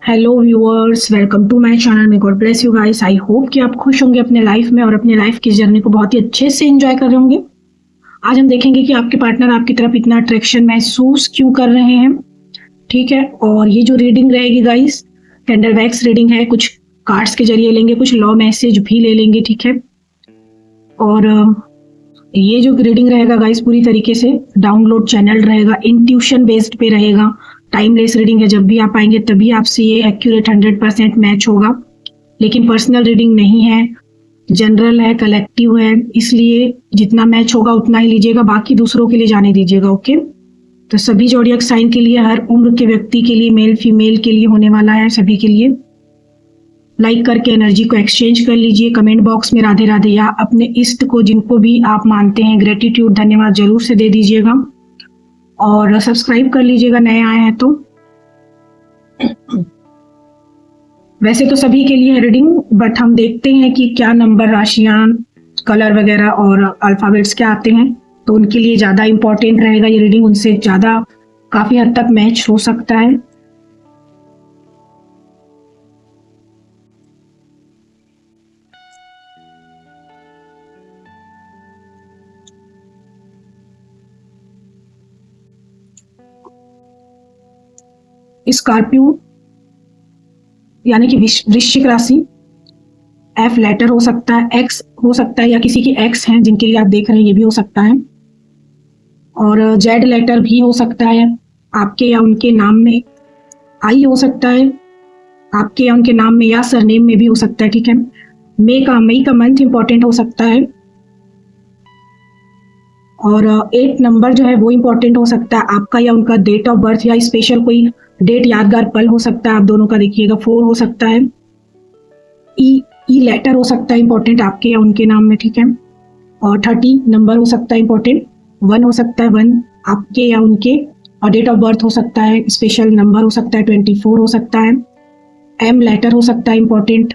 Hello viewers, welcome to my channel. May God bless you guys. I hope कि आप खुश होंगे अपने लाइफ में और अपने लाइफ की जर्नी को बहुत ही अच्छे से एंजॉय कर रहे होंगे। आज हम देखेंगे कि आपके पार्टनर आपकी तरफ इतना अट्रैक्शन महसूस क्यों कर रहे हैं। ठीक है, और ये जो रीडिंग रहेगी गाइस, कैंडल वैक्स रीडिंग है। कुछ कार्ड्स के जरिए लेंगे, कुछ लॉ मैसेज भी ले लेंगे। ठीक है, और ये जो रीडिंग रहेगा गाइस पूरी तरीके से डाउनलोड चैनल रहेगा, इंट्यूशन बेस्ड पे रहेगा। टाइमलेस रीडिंग है, जब भी आप आएंगे तभी आपसे ये एक्यूरेट 100% मैच होगा। लेकिन पर्सनल रीडिंग नहीं है, जनरल है, कलेक्टिव है, इसलिए जितना मैच होगा उतना ही लीजिएगा, बाकी दूसरों के लिए जाने दीजिएगा। ओके, तो सभी ज़ोडिएक साइन के लिए, हर उम्र के व्यक्ति के लिए, मेल फीमेल के लिए होने वाला है, सभी के लिए। लाइक करके एनर्जी को एक्सचेंज कर लीजिए। कमेंट बॉक्स में राधे राधे या अपने इष्ट को, जिनको भी आप मानते हैं, ग्रेटिट्यूड, धन्यवाद जरूर से दे दीजिएगा और सब्सक्राइब कर लीजिएगा नए आए हैं तो। वैसे तो सभी के लिए है रीडिंग, बट हम देखते हैं कि क्या नंबर, राशियां, कलर वगैरह और अल्फाबेट्स क्या आते हैं, तो उनके लिए ज़्यादा इम्पोर्टेंट रहेगा ये रीडिंग, उनसे ज़्यादा काफ़ी हद तक मैच हो सकता है। स्कॉर्पियो यानी कि वृश्चिक राशि, एफ लेटर हो सकता है, एक्स हो सकता है, या किसी के एक्स हैं जिनके लिए आप देख रहे हैं, ये भी हो सकता है। और जेड लेटर भी हो सकता है, आपके या उनके नाम में। आई हो सकता है, आपके या उनके नाम में या सरनेम में भी हो सकता है। ठीक है, मई का मंथ इंपॉर्टेंट हो सकता है। और 8 नंबर जो है वो इम्पोर्टेंट हो सकता है, आपका या उनका डेट ऑफ बर्थ, या स्पेशल कोई डेट, यादगार पल हो सकता है आप दोनों का। देखिएगा 4 हो सकता है, ई लेटर हो सकता है इम्पोर्टेंट आपके या उनके नाम में। ठीक है, और 30 नंबर हो सकता है इम्पोर्टेंट, 1 हो सकता है, 1 आपके या उनके, और डेट ऑफ बर्थ हो सकता है, स्पेशल नंबर हो सकता है, 24 हो सकता है। एम लेटर हो सकता है इम्पोर्टेंट,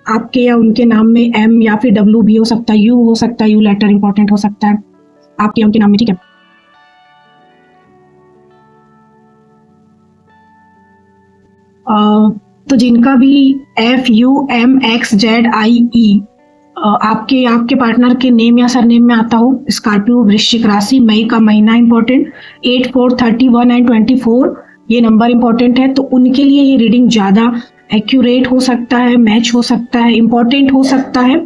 आपके या उनके नाम में एम या फिर डब्ल्यू भी हो सकता है, यू हो सकता है, यू लेटर इंपॉर्टेंट हो सकता है आपके या उनके नाम में। ठीक है, तो जिनका भी F U M X Z I E आपके पार्टनर के नेम या सरनेम में आता हो, स्कॉर्पियो वृश्चिक राशि, मई का महीना इंपॉर्टेंट, 8, 4, 31 एंड 24 ये नंबर इंपॉर्टेंट है, तो उनके लिए ये रीडिंग ज़्यादा एक्यूरेट हो सकता है, मैच हो सकता है, इम्पोर्टेंट हो सकता है।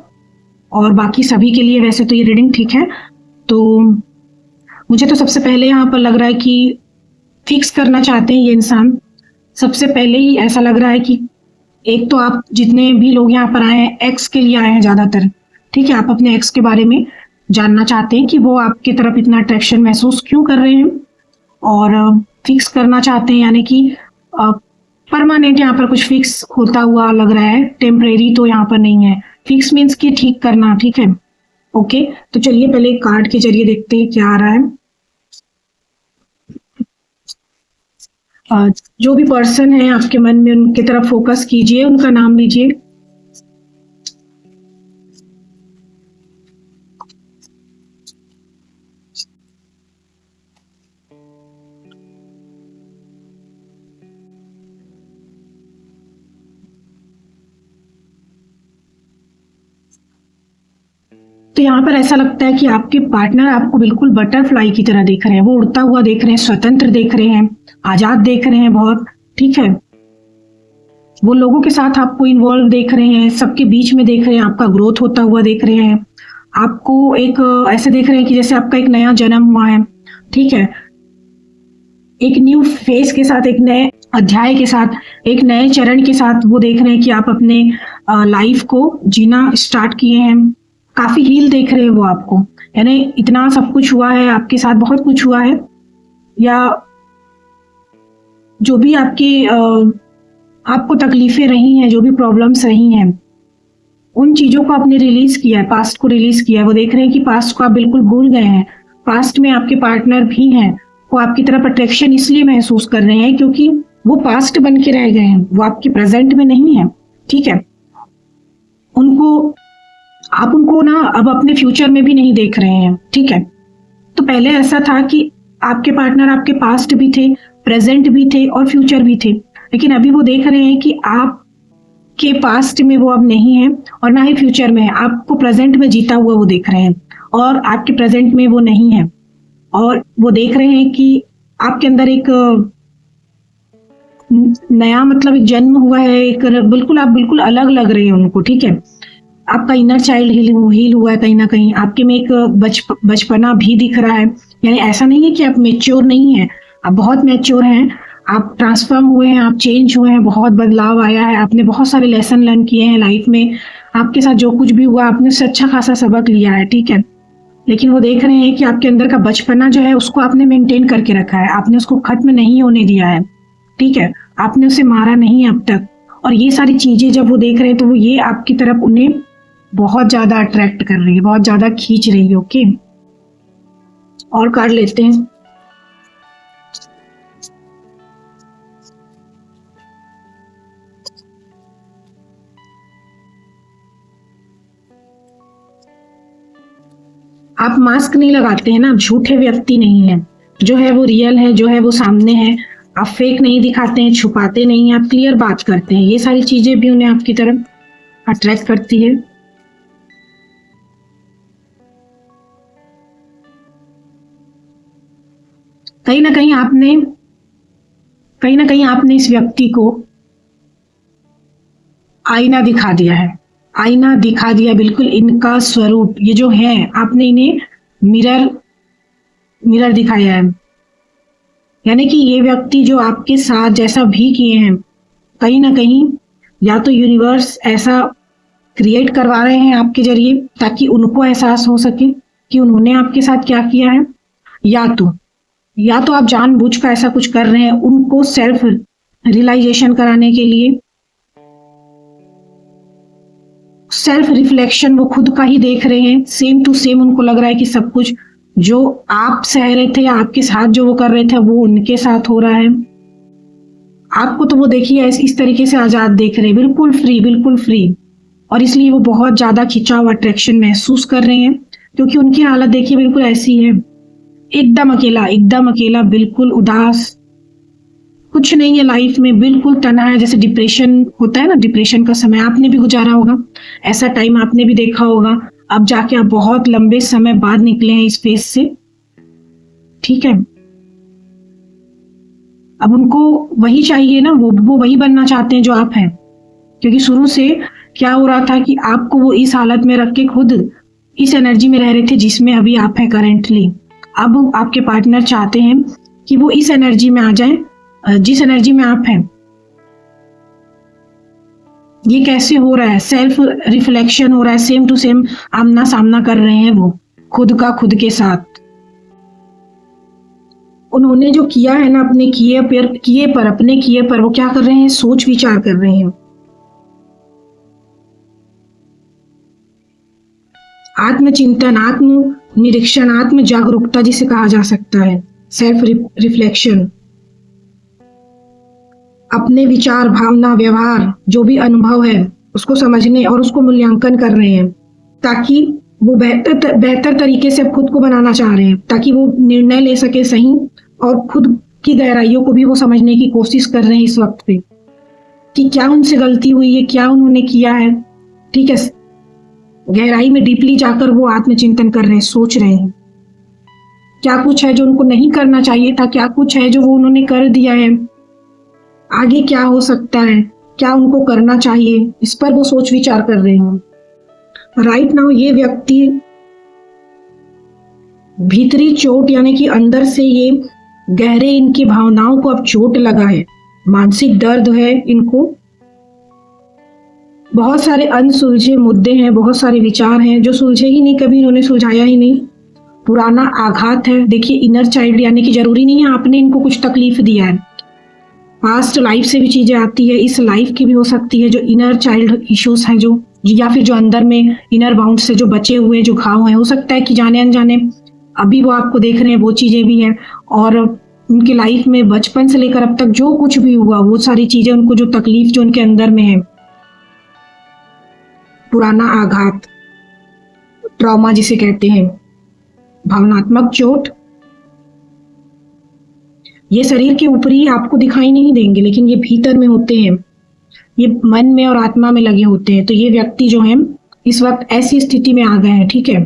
और बाकी सभी के लिए वैसे तो ये रीडिंग ठीक है। तो मुझे तो सबसे पहले यहाँ पर लग रहा है कि फिक्स करना चाहते हैं ये इंसान। सबसे पहले ही ऐसा लग रहा है कि एक तो आप जितने भी लोग यहाँ पर आए हैं, एक्स के लिए आए हैं ज़्यादातर। ठीक है, आप अपने एक्स के बारे में जानना चाहते हैं कि वो आपकी तरफ इतना अट्रैक्शन महसूस क्यों कर रहे हैं, और फिक्स करना चाहते हैं, यानी कि परमानेंट यहाँ पर कुछ फिक्स होता हुआ लग रहा है, टेम्परेरी तो यहाँ पर नहीं है। फिक्स मीन्स कि ठीक करना। ठीक है, ओके, तो चलिए पहले कार्ड के जरिए देखते हैं क्या आ रहा है। जो भी पर्सन है आपके मन में, उनकी तरफ फोकस कीजिए, उनका नाम लीजिए। तो यहाँ पर ऐसा लगता है कि आपके पार्टनर आपको बिल्कुल बटरफ्लाई की तरह देख रहे हैं, वो उड़ता हुआ देख रहे हैं, स्वतंत्र देख रहे हैं, आजाद देख रहे हैं बहुत। ठीक है, वो लोगों के साथ आपको इन्वॉल्व देख रहे हैं, सबके बीच में देख रहे हैं, आपका ग्रोथ होता हुआ देख रहे हैं, आपको एक ऐसे देख रहे हैं कि जैसे आपका एक नया जन्म हुआ है। ठीक है, एक न्यू फेस के साथ, एक नए अध्याय के साथ, एक नए चरण के साथ वो देख रहे हैं कि आप अपने लाइफ को जीना स्टार्ट किए हैं। काफी हील देख रहे हैं वो आपको, यानी इतना सब कुछ हुआ है आपके साथ, बहुत कुछ हुआ है, या जो भी आपको तकलीफें रही हैं, जो भी प्रॉब्लम्स रही हैं, उन चीज़ों को आपने रिलीज किया है, पास्ट को रिलीज किया है। वो देख रहे हैं कि पास्ट को आप बिल्कुल भूल गए हैं। पास्ट में आपके पार्टनर भी हैं, वो आपकी तरफ अट्रैक्शन इसलिए महसूस कर रहे हैं क्योंकि वो पास्ट बन के रह गए हैं, वो आपके प्रेजेंट में नहीं है। ठीक है, आप उनको ना अब अपने फ्यूचर में भी नहीं देख रहे हैं। ठीक है, तो पहले ऐसा था कि आपके पार्टनर आपके पास्ट भी थे, प्रेजेंट भी थे और फ्यूचर भी थे, लेकिन अभी वो देख रहे हैं कि आप के पास्ट में वो अब नहीं है और ना ही फ्यूचर में है। आपको प्रेजेंट में जीता हुआ वो देख रहे हैं और आपके प्रेजेंट में वो नहीं है। और वो देख रहे हैं कि आपके अंदर एक नया मतलब एक जन्म हुआ है, एक बिल्कुल आप बिल्कुल अलग लग रहे हैं उनको, ठीक है। आपका इनर चाइल्ड हील हुआ है कहीं ना कहीं, आपके में एक बचपना भी दिख रहा है। यानी ऐसा नहीं है कि आप मेच्योर नहीं है, आप बहुत मेच्योर हैं, आप ट्रांसफॉर्म हुए हैं, आप चेंज हुए हैं, बहुत बदलाव आया है, आपने बहुत सारे लेसन लर्न किए हैं लाइफ में। आपके साथ जो कुछ भी हुआ आपने उससे अच्छा खासा सबक लिया है, ठीक है। लेकिन वो देख रहे हैं कि आपके अंदर का बचपना जो है उसको आपने मेंटेन करके रखा है, आपने उसको खत्म नहीं होने दिया है, ठीक है। आपने उसे मारा नहीं अब तक। और ये सारी चीजें जब वो देख रहे हैं तो वो ये आपकी तरफ उन्हें बहुत ज्यादा अट्रैक्ट कर रही है, बहुत ज्यादा खींच रही है। ओके, और कार्ड लेते हैं। आप मास्क नहीं लगाते हैं ना, आप झूठे व्यक्ति नहीं है, जो है वो रियल है, जो है वो सामने है। आप फेक नहीं दिखाते हैं, छुपाते नहीं हैं, आप क्लियर बात करते हैं। ये सारी चीजें भी उन्हें आपकी तरफ अट्रैक्ट करती है। कहीं ना कहीं आपने इस व्यक्ति को आईना दिखा दिया है, आईना दिखा दिया, बिल्कुल इनका स्वरूप ये जो है, आपने इन्हें मिरर दिखाया है। यानी कि ये व्यक्ति जो आपके साथ जैसा भी किए हैं, कहीं ना कहीं या तो यूनिवर्स ऐसा क्रिएट करवा रहे हैं आपके जरिए ताकि उनको एहसास हो सके कि उन्होंने आपके साथ क्या किया है, या तो आप जानबूझकर ऐसा कुछ कर रहे हैं उनको सेल्फ रियलाइजेशन कराने के लिए। सेल्फ रिफ्लेक्शन वो खुद का ही देख रहे हैं, सेम टू सेम उनको लग रहा है कि सब कुछ जो आप सह रहे थे या आपके साथ जो वो कर रहे थे वो उनके साथ हो रहा है। आपको तो वो देखिए इस तरीके से आजाद देख रहे हैं, बिल्कुल फ्री, बिल्कुल फ्री। और इसलिए वो बहुत ज्यादा खिंचाव, अट्रैक्शन महसूस कर रहे हैं, क्योंकि उनकी हालत देखिए बिल्कुल ऐसी है, एकदम अकेला, बिल्कुल उदास, कुछ नहीं है लाइफ में, बिल्कुल तन्हा है। जैसे डिप्रेशन होता है ना, डिप्रेशन का समय आपने भी गुजारा होगा, ऐसा टाइम आपने भी देखा होगा। अब जाके आप बहुत लंबे समय बाद निकले हैं इस फेज से, ठीक है। अब उनको वही चाहिए ना, वो वही बनना चाहते हैं जो आप हैं, क्योंकि शुरू से क्या हो रहा था कि आपको वो इस हालत में रख के खुद इस एनर्जी में रह रहे थे जिसमें अभी आप हैं करेंटली। अब आपके पार्टनर चाहते हैं कि वो इस एनर्जी में आ जाएं जिस एनर्जी में आप हैं। ये कैसे हो रहा है? सेल्फ रिफ्लेक्शन हो रहा है, सेम टू सेम आमना सामना कर रहे हैं वो खुद का खुद के साथ। उन्होंने जो किया है ना अपने किए पर वो क्या कर रहे हैं, सोच विचार कर रहे हैं। आत्मचिंतन, आत्म निरीक्षण, आत्म जागरूकता जिसे कहा जा सकता है, सेल्फ रिफ्लेक्शन। अपने विचार, भावना, व्यवहार, जो भी अनुभव है उसको समझने और उसको मूल्यांकन कर रहे हैं, ताकि वो बेहतर तरीके से खुद को बनाना चाह रहे हैं, ताकि वो निर्णय ले सके सही, और खुद की गहराइयों को भी वो समझने की कोशिश कर रहे हैं इस वक्त पे कि क्या उनसे गलती हुई है, क्या उन्होंने किया है, ठीक है। गहराई में डीपली जाकर वो आत्मचिंतन कर रहे हैं, सोच रहे हैं क्या कुछ है जो उनको नहीं करना चाहिए था, क्या कुछ है जो वो उन्होंने कर दिया है, आगे क्या हो सकता है, क्या उनको करना चाहिए, इस पर वो सोच विचार कर रहे हैं। राइट नाउ ये व्यक्ति भीतरी चोट, यानी कि अंदर से ये गहरे इनकी भावनाओं को अब चोट लगा है, मानसिक दर्द है इनको, बहुत सारे अनसुलझे मुद्दे हैं, बहुत सारे विचार हैं जो सुलझे ही नहीं, कभी इन्होंने सुलझाया ही नहीं, पुराना आघात है। देखिए इनर चाइल्ड, यानी कि जरूरी नहीं है आपने इनको कुछ तकलीफ दिया है, पास्ट लाइफ से भी चीजें आती है, इस लाइफ की भी हो सकती है, जो इनर चाइल्ड इश्यूज हैं जो, या फिर जो अंदर में इनर बाउंड से जो बचे हुए जो घाव हैं, हो सकता है कि जाने अनजाने अभी वो आपको देख रहे हैं, वो चीजें भी हैं। और उनकी लाइफ में बचपन से लेकर अब तक जो कुछ भी हुआ, वो सारी चीजें, उनको जो तकलीफ जो उनके अंदर में है, पुराना आघात, ट्रॉमा जिसे कहते हैं, भावनात्मक चोट, ये शरीर के ऊपरी आपको दिखाई नहीं देंगे, लेकिन ये भीतर में होते हैं, ये मन में और आत्मा में लगे होते हैं। तो ये व्यक्ति जो है इस वक्त ऐसी स्थिति में आ गए हैं, ठीक है।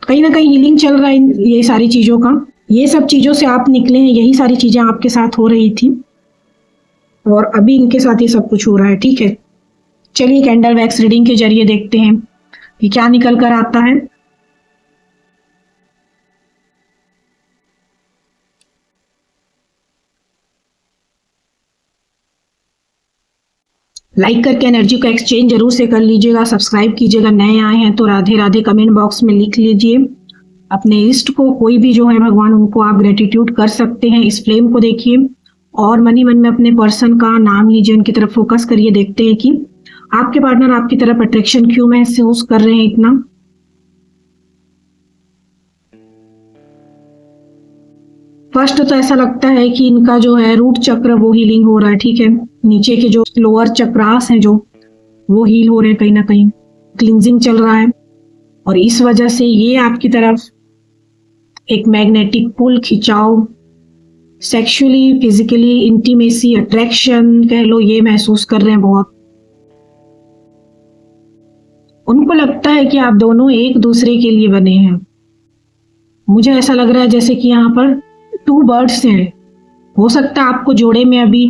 कहीं ना कहीं हीलिंग चल रहा है ये सारी चीज़ों का, ये सब चीज़ों से आप निकले हैं, यही सारी चीज़ें आपके साथ हो रही थी और अभी इनके साथ ये सब कुछ हो रहा है, ठीक है। चलिए कैंडल वैक्स रीडिंग के जरिए देखते हैं कि क्या निकल कर आता है। लाइक करके एनर्जी को एक्सचेंज जरूर से कर लीजिएगा, सब्सक्राइब कीजिएगा, नए आए हैं तो राधे राधे कमेंट बॉक्स में लिख लीजिए। अपने इष्ट को कोई भी जो है भगवान उनको आप ग्रेटिट्यूड कर सकते हैं। इस फ्लेम को देखिए और मन ही मन में अपने पर्सन का नाम लीजिए, उनकी तरफ फोकस करिए। देखते हैं कि आपके पार्टनर आपकी तरफ अट्रैक्शन क्यों महसूस कर रहे हैं इतना। फर्स्ट तो ऐसा लगता है कि इनका जो है रूट चक्र वो हीलिंग हो रहा है, ठीक है। नीचे के जो लोअर चक्रास हैं जो वो हील हो रहे हैं, कहीं ना कहीं क्लिंजिंग चल रहा है और इस वजह से ये आपकी तरफ एक मैग्नेटिक पुल, खिंचाव, सेक्सुअली, फिजिकली इंटीमेसी, अट्रैक्शन कह लो, ये महसूस कर रहे हैं बहुत। उनको लगता है कि आप दोनों एक दूसरे के लिए बने हैं। मुझे ऐसा लग रहा है जैसे कि यहाँ पर 2 बर्ड्स हैं। हो सकता है आपको जोड़े में अभी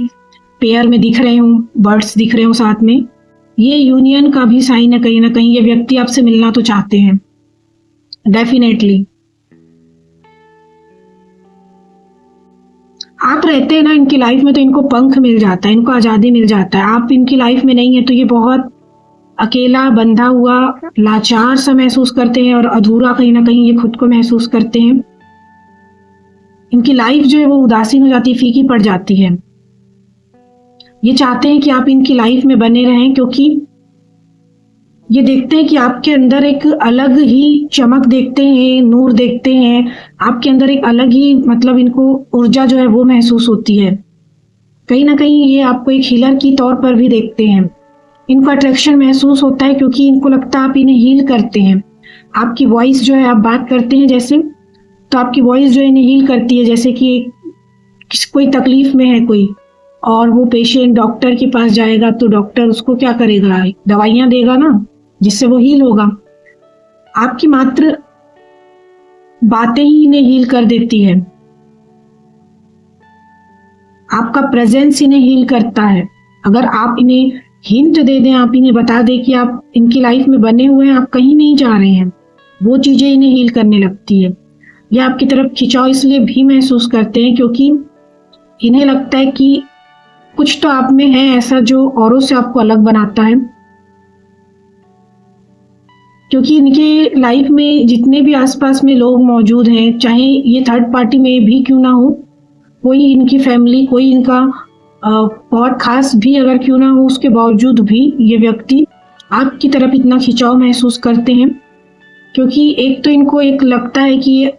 पेयर में दिख रहे हों, बर्ड्स दिख रहे हो साथ में। ये यूनियन का भी साइन है कहीं ना कहीं। ये व्यक्ति आपसे मिलना तो चाहते हैं डेफिनेटली। आप रहते हैं ना इनकी लाइफ में तो इनको पंख मिल जाता है, इनको आज़ादी मिल जाता है। आप इनकी लाइफ में नहीं है तो ये बहुत अकेला, बंधा हुआ, लाचार सा महसूस करते हैं और अधूरा कहीं ना कहीं ये खुद को महसूस करते हैं। इनकी लाइफ जो है वो उदासीन हो जाती है, फीकी पड़ जाती है। ये चाहते हैं कि आप इनकी लाइफ में बने रहें क्योंकि ये देखते हैं कि आपके अंदर एक अलग ही चमक देखते हैं, नूर देखते हैं। आपके अंदर एक अलग ही मतलब इनको ऊर्जा जो है वो महसूस होती है। कहीं ना कहीं ये आपको एक हीलर की तौर पर भी देखते हैं। इनको अट्रैक्शन महसूस होता है क्योंकि इनको लगता है आप इन्हें हील करते हैं। आपकी वॉइस जो है, आप बात करते हैं जैसे, तो आपकी वॉइस जो है इन्हें हील करती है। जैसे कि कोई तकलीफ में है कोई और वो पेशेंट डॉक्टर के पास जाएगा तो डॉक्टर उसको क्या करेगा, दवाइयां देगा ना, जिससे वो हील होगा। आपकी मात्र बातें ही इन्हें हील कर देती है। आपका प्रेजेंस इन्हें हील करता है। अगर आप इन्हें हिंट दे दें, आप इन्हें बता दें कि आप इनकी लाइफ में बने हुए हैं, आप कहीं नहीं जा रहे हैं, वो चीजें इन्हें हील करने लगती है। या आपकी तरफ खिंचाव इसलिए भी महसूस करते हैं क्योंकि इन्हें लगता है कि कुछ तो आप में है ऐसा जो औरों से आपको अलग बनाता है। क्योंकि इनके लाइफ में जितने भी आसपास में लोग मौजूद हैं, चाहे ये थर्ड पार्टी में भी क्यों ना हो, कोई इनकी फैमिली, कोई इनका बहुत खास भी अगर क्यों ना हो, उसके बावजूद भी ये व्यक्ति आपकी तरफ इतना खिंचाव महसूस करते हैं। क्योंकि एक तो इनको एक लगता है कि ये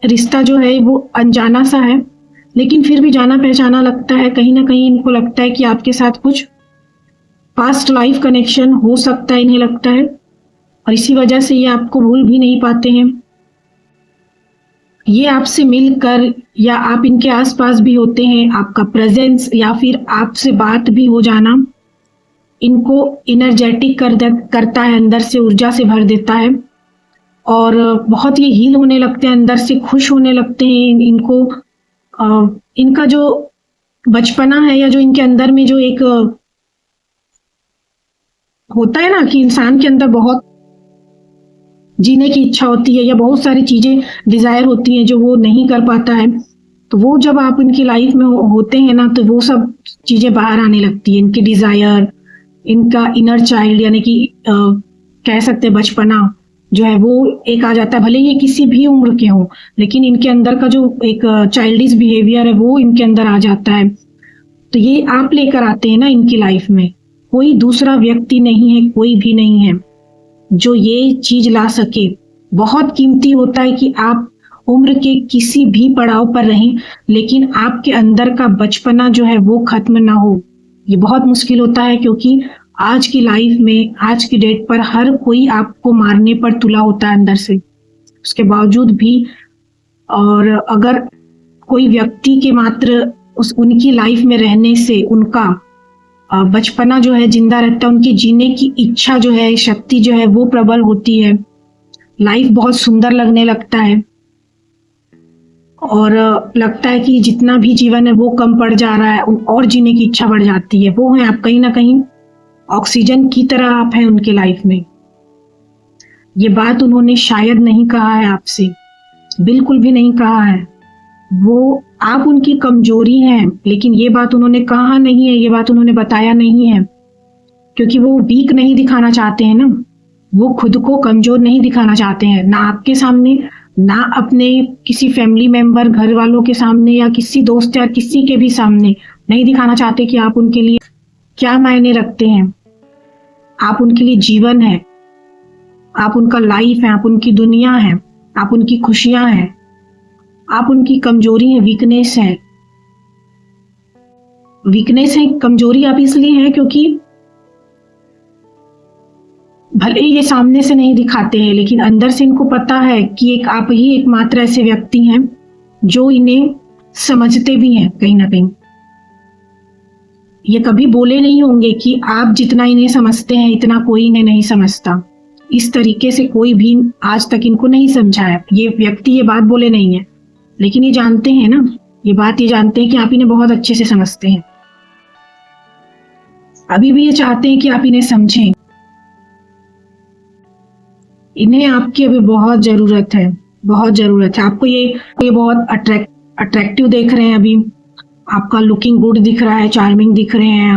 रिश्ता जो है वो अनजाना सा है, लेकिन फिर भी जाना पहचाना लगता है। कहीं ना कहीं इनको लगता है कि आपके साथ कुछ पास्ट लाइफ कनेक्शन हो सकता है, इन्हें लगता है, और इसी वजह से ये आपको भूल भी नहीं पाते हैं। ये आपसे मिलकर या आप इनके आसपास भी होते हैं, आपका प्रेजेंस या फिर आपसे बात भी हो जाना इनको एनर्जेटिक करता है, अंदर से ऊर्जा से भर देता है और बहुत ये हील होने लगते हैं, अंदर से खुश होने लगते हैं। इनको इनका जो बचपना है या जो इनके अंदर में जो एक होता है ना कि इंसान के अंदर बहुत जीने की इच्छा होती है या बहुत सारी चीजें डिजायर होती हैं जो वो नहीं कर पाता है, तो वो जब आप इनकी लाइफ में होते हैं ना तो वो सब चीजें बाहर आने लगती है। इनकी डिजायर, इनका इनर चाइल्ड यानी कि कह सकते हैं बचपना जो है वो एक आ जाता है। भले ये किसी भी उम्र के हों, लेकिन इनके अंदर का जो एक चाइल्डिश बिहेवियर है वो इनके अंदर आ जाता है। तो ये आप लेकर आते हैं ना इनकी लाइफ में। कोई दूसरा व्यक्ति नहीं है, कोई भी नहीं है जो ये चीज ला सके। बहुत कीमती होता है कि आप उम्र के किसी भी पड़ाव पर रहें, लेकिन आपके अंदर का बचपना जो है वो खत्म ना हो। ये बहुत मुश्किल होता है क्योंकि आज की लाइफ में, आज की डेट पर हर कोई आपको मारने पर तुला होता है अंदर से, उसके बावजूद भी। और अगर कोई व्यक्ति के मात्र उनकी लाइफ में रहने से उनका बचपना जो है जिंदा रहता है, उनकी जीने की इच्छा जो है, शक्ति जो है वो प्रबल होती है, लाइफ बहुत सुंदर लगने लगता है और लगता है कि जितना भी जीवन है वो कम पड़ जा रहा है और जीने की इच्छा बढ़ जाती है। वो है आप कहीं ना कहीं ऑक्सीजन की तरह आप हैं उनके लाइफ में। ये बात उन्होंने शायद नहीं कहा है आपसे, बिल्कुल भी नहीं कहा है। वो आप उनकी कमजोरी हैं, लेकिन ये बात उन्होंने कहा नहीं है, ये बात उन्होंने बताया नहीं है, क्योंकि वो वीक नहीं दिखाना चाहते हैं ना। वो खुद को कमजोर नहीं दिखाना चाहते हैं, ना आपके सामने, ना अपने किसी फैमिली मेंबर, घर वालों के सामने या किसी दोस्त या किसी के भी सामने नहीं दिखाना चाहते कि आप उनके लिए क्या मायने रखते हैं। आप उनके लिए जीवन है, आप उनका लाइफ है, आप उनकी दुनिया है, आप उनकी खुशियां हैं, आप उनकी कमजोरी है, वीकनेस है। वीकनेस है, कमजोरी आप इसलिए है क्योंकि भले ही ये सामने से नहीं दिखाते हैं, लेकिन अंदर से इनको पता है कि एक आप ही एकमात्र ऐसे व्यक्ति हैं जो इन्हें समझते भी हैं कहीं ना कहीं। ये कभी बोले नहीं होंगे कि आप जितना इन्हें समझते हैं इतना कोई इन्हें नहीं समझता। इस तरीके से कोई भी आज तक इनको नहीं समझा है। ये व्यक्ति ये बात बोले नहीं है, लेकिन ये जानते हैं ना, ये बात ये जानते हैं कि आप इन्हें बहुत अच्छे से समझते हैं। अभी भी ये चाहते हैं कि आप इन्हें समझें। इन्हें आपकी अभी बहुत जरूरत है, बहुत जरूरत है। आपको ये बहुत अट्रैक्टिव देख रहे हैं अभी, आपका लुकिंग गुड दिख रहा है, चार्मिंग दिख रहे हैं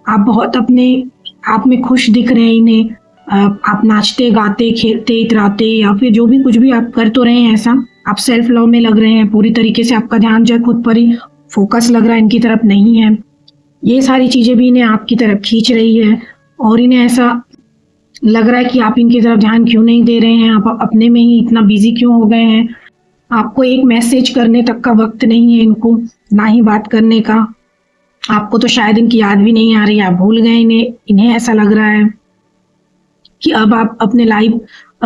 आप बहुत अपने आप में खुश दिख रहे हैं इन्हें। आप नाचते गाते खेलते इतराते या फिर जो भी कुछ भी आप कर तो रहे हैं ऐसा, आप सेल्फ लव में लग रहे हैं पूरी तरीके से। आपका ध्यान जो है खुद पर ही फोकस लग रहा है, इनकी तरफ नहीं है। ये सारी चीजें भी इन्हें आपकी तरफ खींच रही है और इन्हें ऐसा लग रहा है कि आप इनकी तरफ ध्यान क्यों नहीं दे रहे हैं, आप अपने में ही इतना बिजी क्यों हो गए हैं। आपको एक मैसेज करने तक का वक्त नहीं है इनको, ना ही बात करने का। आपको तो शायद इनकी याद भी नहीं आ रही, आप भूल गए इन्हें ऐसा लग रहा है कि अब आप अपने लाइफ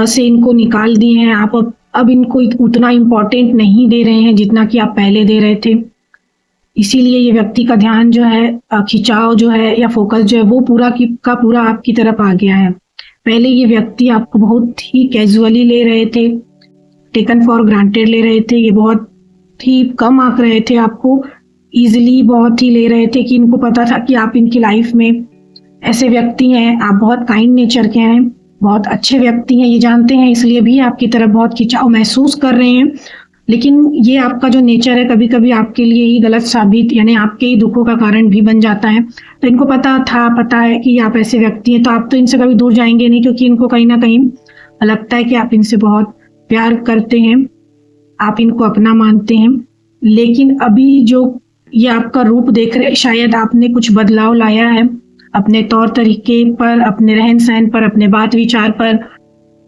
से इनको निकाल दिए हैं। आप अब इनको उतना इम्पोर्टेंट नहीं दे रहे हैं जितना कि आप पहले दे रहे थे। इसीलिए ये व्यक्ति का ध्यान जो है, खिंचाव जो है या फोकस जो है वो पूरा का पूरा आपकी तरफ आ गया है। पहले ये व्यक्ति आपको बहुत ही कैजुअली ले रहे थे, टेकन फॉर ग्रांटेड ले रहे थे। ये बहुत ही कम आंक रहे थे आपको, इजिली बहुत ही ले रहे थे कि इनको पता था कि आप इनकी लाइफ में ऐसे व्यक्ति हैं। आप बहुत काइंड नेचर के हैं, बहुत अच्छे व्यक्ति हैं, ये जानते हैं, इसलिए भी आपकी तरफ बहुत खिंचाव महसूस कर रहे हैं। लेकिन ये आपका जो नेचर है कभी कभी आपके लिए ही गलत साबित, यानी आपके ही दुखों का कारण भी बन जाता है। तो इनको पता है कि आप ऐसे व्यक्ति हैं, तो आप तो इनसे कभी दूर जाएंगे नहीं, क्योंकि इनको कहीं ना कहीं लगता है कि आप इनसे बहुत प्यार करते हैं, आप इनको अपना मानते हैं। लेकिन अभी जो ये आपका रूप देख रहे हैं, शायद आपने कुछ बदलाव लाया है अपने तौर तरीके पर, अपने रहन सहन पर, अपने बात विचार पर।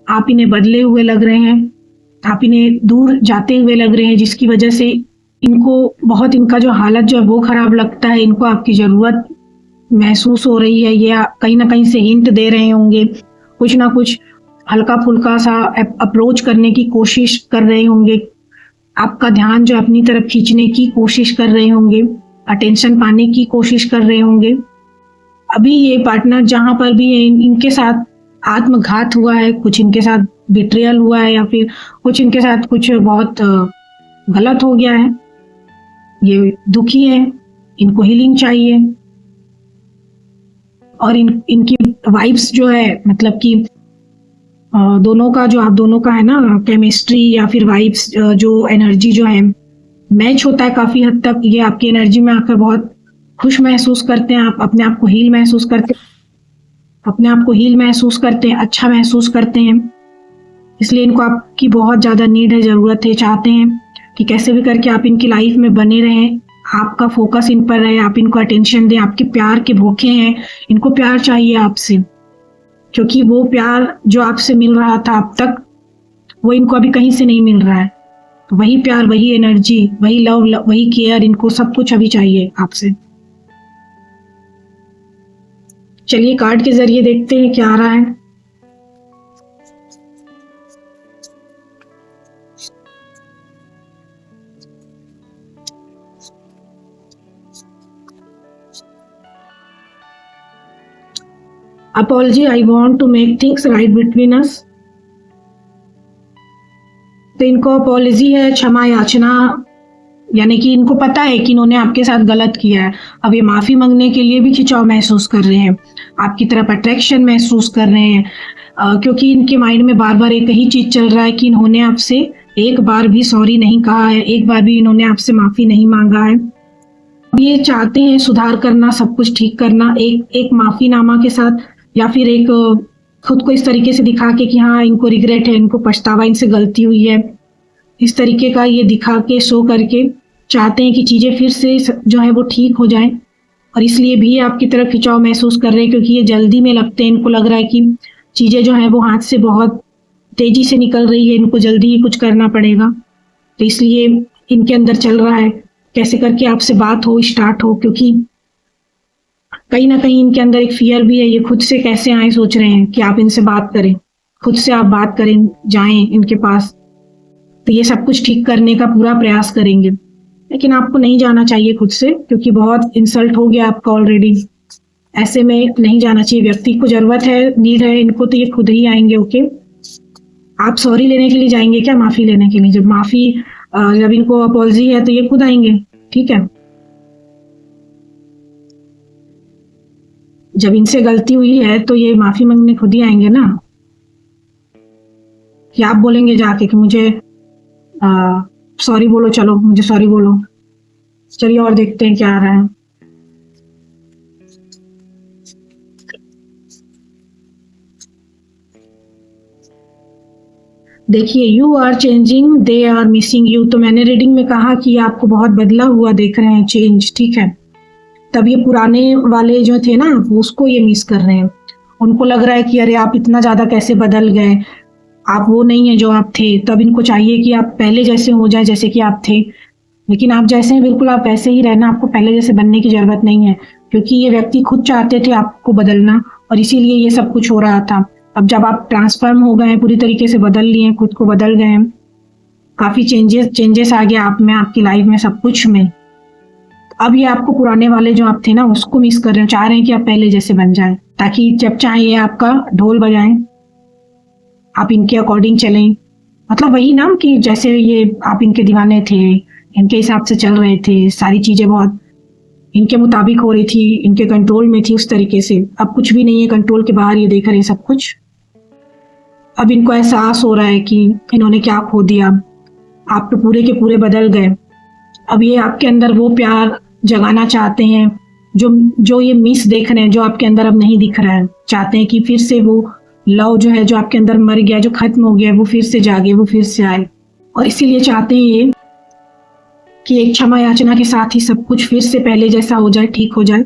आप इन्हें बदले हुए लग रहे हैं, आप इन्हें दूर जाते हुए लग रहे हैं, जिसकी वजह से इनको बहुत, इनका जो हालत जो है वो खराब लगता है। इनको आपकी जरूरत महसूस हो रही है, ये कहीं ना कहीं से हिंट दे रहे होंगे, कुछ ना कुछ हल्का फुल्का सा अप्रोच करने की कोशिश कर रहे होंगे, आपका ध्यान जो अपनी तरफ खींचने की कोशिश कर रहे होंगे, अटेंशन पाने की कोशिश कर रहे होंगे। अभी ये पार्टनर जहां पर भी है, इनके साथ आत्मघात हुआ है, कुछ इनके साथ बिट्रियल हुआ है, या फिर कुछ इनके साथ कुछ बहुत गलत हो गया है। ये दुखी है, इनको हीलिंग चाहिए। और इनकी वाइब्स जो है, मतलब कि दोनों का जो आप दोनों का है ना केमिस्ट्री या फिर वाइब्स, जो एनर्जी जो है मैच होता है काफी हद तक। ये आपकी एनर्जी में आकर बहुत खुश महसूस करते हैं, आप अपने आप को हील महसूस करते हैं, अच्छा महसूस करते हैं। इसलिए इनको आपकी बहुत ज्यादा नीड है, जरूरत है, चाहते हैं कि कैसे भी करके आप इनकी लाइफ में बने रहें, आपका फोकस इन पर रहे, आप इनको अटेंशन दें, आपके प्यार के भूखे हैं, इनको प्यार चाहिए आपसे। क्योंकि वो प्यार जो आपसे मिल रहा था अब तक, वो इनको अभी कहीं से नहीं मिल रहा है। तो वही प्यार, वही एनर्जी, वही लव, वही केयर, इनको सब कुछ अभी चाहिए आपसे। चलिए कार्ड के जरिए देखते हैं क्या आ रहा है। Apology, I want to make things right between us. तो इनको अपॉलजी है, क्षमा याचना, यानी कि इनको पता है कि इन्होंने आपके साथ गलत किया है। अब ये माफ़ी मांगने के लिए भी खिंचाव महसूस कर रहे हैं, आपकी तरफ अट्रैक्शन महसूस कर रहे हैं, क्योंकि इनके माइंड में बार बार एक ही चीज़ चल रहा है कि इन्होंने आपसे एक बार भी सॉरी नहीं कहा है, एक बार भी इन्होंने आपसे माफ़ी नहीं मांगा है। अब ये चाहते हैं सुधार करना, सब कुछ ठीक करना, एक माफ़ीनामा के साथ, या फिर एक खुद को इस तरीके से दिखा के कि हाँ इनको रिग्रेट है, इनको पछतावा, इनसे गलती हुई है, इस तरीके का ये दिखा के शो करके चाहते हैं कि चीज़ें फिर से जो है वो ठीक हो जाएं। और इसलिए भी आपकी तरफ खिंचाव महसूस कर रहे हैं, क्योंकि ये जल्दी में लगते हैं, इनको लग रहा है कि चीज़ें जो हैं वो हाथ से बहुत तेज़ी से निकल रही है, इनको जल्दी ही कुछ करना पड़ेगा। तो इसलिए इनके अंदर चल रहा है कैसे करके आपसे बात हो, स्टार्ट हो, क्योंकि कहीं ना कहीं इनके अंदर एक फियर भी है। ये खुद से कैसे आए सोच रहे हैं कि आप इनसे बात करें, खुद से आप बात करें, जाएं इनके पास, तो ये सब कुछ ठीक करने का पूरा प्रयास करेंगे। लेकिन आपको नहीं जाना चाहिए खुद से, क्योंकि बहुत इंसल्ट हो गया आपका ऑलरेडी। ऐसे में नहीं जाना चाहिए, व्यक्ति को जरूरत है, नीड है इनको, तो ये खुद ही आएंगे। ओके, आप सॉरी लेने के लिए जाएंगे क्या, माफ़ी लेने के लिए? जब इनको अपॉलजी है तो ये खुद आएंगे, ठीक है। जब इनसे गलती हुई है तो ये माफ़ी मांगने खुद ही आएंगे ना, कि आप बोलेंगे जाके कि मुझे सॉरी बोलो, चलो मुझे सॉरी बोलो। चलिए और देखते हैं क्या आ रहा है। देखिए, you are changing, they are missing you. तो मैंने रीडिंग में कहा कि आपको बहुत बदला हुआ देख रहे हैं, चेंज, ठीक है। तब ये पुराने वाले जो थे ना, उसको ये मिस कर रहे हैं। उनको लग रहा है कि अरे आप इतना ज़्यादा कैसे बदल गए, आप वो नहीं है जो आप थे। तब इनको चाहिए कि आप पहले जैसे हो जाए जैसे कि आप थे, लेकिन आप जैसे हैं बिल्कुल आप वैसे ही रहना, आपको पहले जैसे बनने की ज़रूरत नहीं है, क्योंकि ये व्यक्ति खुद चाहते थे आपको बदलना, और इसीलिए ये सब कुछ हो रहा था। अब जब आप ट्रांसफॉर्म हो गए हैं, पूरी तरीके से बदल लिए हैं, खुद को बदल गए हैं, काफ़ी चेंजेस आ गए आप में, आपकी लाइफ में, सब कुछ में। अब ये आपको पुराने वाले जो आप थे ना उसको मिस कर रहे हो, चाह रहे हैं कि आप पहले जैसे बन जाएं, ताकि जब चाहे ये आपका ढोल बजाएं, आप इनके अकॉर्डिंग चलें। मतलब वही ना कि जैसे ये आप इनके दीवाने थे, इनके हिसाब से चल रहे थे, सारी चीज़ें बहुत इनके मुताबिक हो रही थी, इनके कंट्रोल में थी, उस तरीके से। अब कुछ भी नहीं है कंट्रोल के बाहर, ये देख रहे हैं सब कुछ। अब इनको एहसास हो रहा है कि इन्होंने क्या खो दिया, आप तो पूरे के पूरे बदल गए। अब ये आपके अंदर वो प्यार जगाना चाहते हैं जो ये मिस देख रहे हैं, जो आपके अंदर अब नहीं दिख रहा है। चाहते हैं कि फिर से वो लव जो है, जो आपके अंदर मर गया, जो खत्म हो गया, वो फिर से जागे, वो फिर से आए। और इसीलिए चाहते हैं ये कि एक क्षमा याचना के साथ ही सब कुछ फिर से पहले जैसा हो जाए, ठीक हो जाए।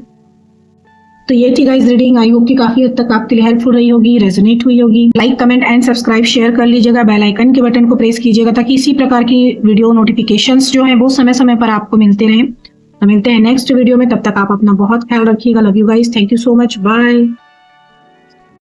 तो ये थी गाइस रीडिंग, आई होप कि काफी हद तक आपके लिए हेल्पफुल रही होगी, रेजोनेट हुई होगी। Like, comment and subscribe share कर लीजिएगा, बेल आइकन के बटन को प्रेस कीजिएगा, ताकि इसी प्रकार की वीडियो नोटिफिकेशंस जो हैं वो समय समय पर आपको मिलते रहें। तो मिलते हैं नेक्स्ट वीडियो में, तब तक आप अपना बहुत ख्याल रखिएगा। Love you guys, thank you so much, bye.